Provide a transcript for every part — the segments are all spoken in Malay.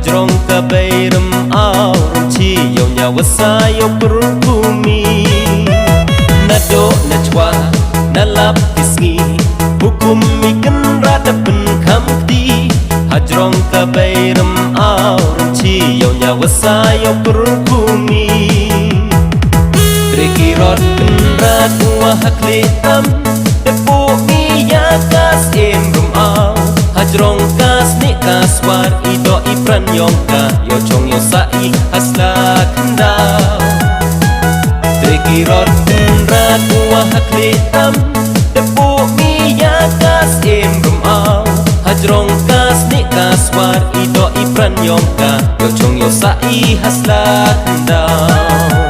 hajrong ka bayram aurum chi yo nyawasa yo perukumi nado najwa nalap kisgi hukum ikan radapen kamti hajrong ka bayram aurum chi yo nyawasa yo perukumi trikirot penrat wahak letam depo miya kas emrum au hajrong kas ni kaswar ido ipran yongka yo chong yo sai hasla kendau trikirot penrat wahak letam depo miya kas emrum au hajrong kas ni kaswar ido ipran yongka yo chong yo sai hasla kendau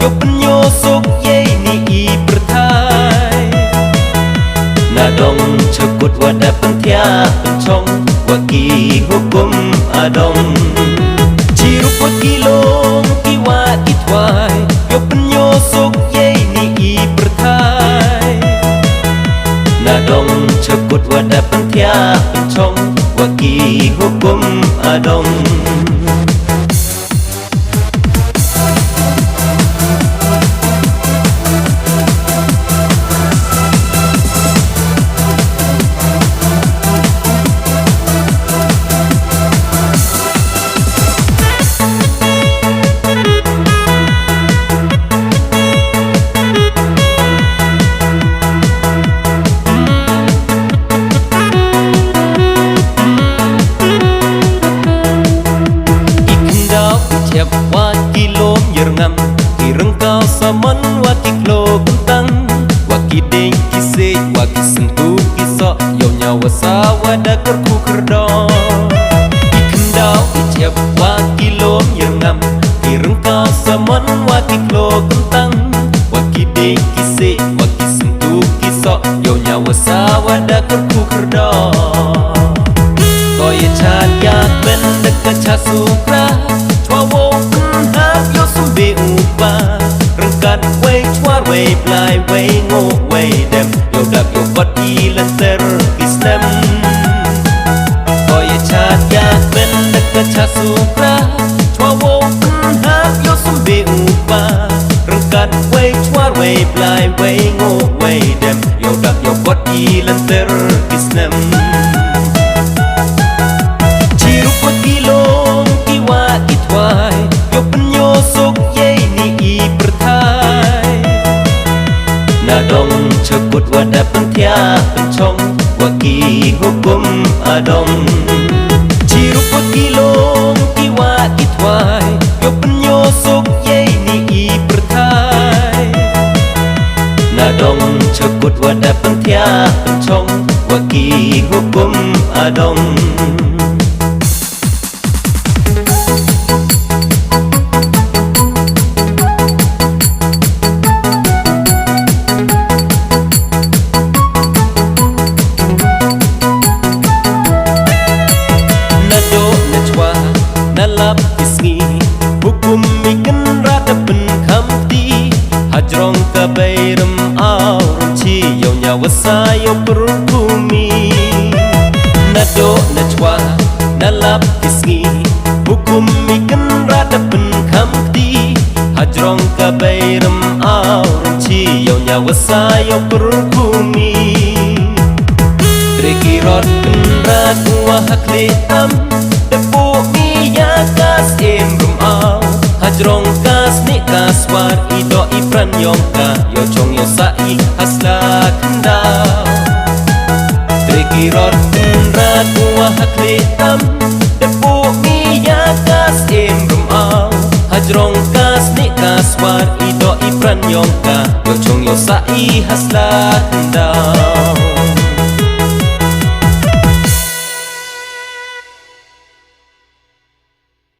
yo penyo sok ye ni I berthai nadong cekut wada pentia pencong waki hukum adong ciruput kilong kiwa itwai yo penyo sok ye ni I berthai nadong cekut wada pentia pencong waki hukum adong wakilom yerngam kirengkau saman wakiklo kentang wakideng kisik wakisentu kisok yo nyawa sawada kerku kerdo ikendau icep wakilom yerngam kirengkau saman wakiklo kentang wakideng kisik wakisentu kisok yo nyawa sawada kerku kerdo koye chat yak bendek kecasukra chwawo hap yo sumbe upa rengkat way chwar way plai way ngo way dem yo dak yo kot ilan ter kistem koye chat yak bendek kecasukra chwawo hap yo sumbe upa rengkat way chwar way plai way ngo way dem yo dak yo kot ilan ter kistem ciruput kilong kiwa itwai yo penyo sok ye ni I berthai nadong cekut wada pentia pencong waki hukum adong ciruput kilong kiwa itwai yo penyo sok ye ni I berthai nadong cekut wada pentia pencong waki hukum adong nalap kisgi hukum ikan radapen kamti hajrong ka bayram aurum chi yo nyawa sayo perukumi nado najwa nalap kisgi hukum ikan radapen kamti hajrong ka bayram aurum chi yo nyawa sayo perukumi trikirot penrat wahak letam depo miya kas emrum au hajrong kas ni kaswar ido ipran yongka yo chong yo sai hasla kendau trikirot penrat wahak letam depo miya kas emrum au hajrong kas ni kaswar ido ipran yongka yo chong yo sai hasla kendau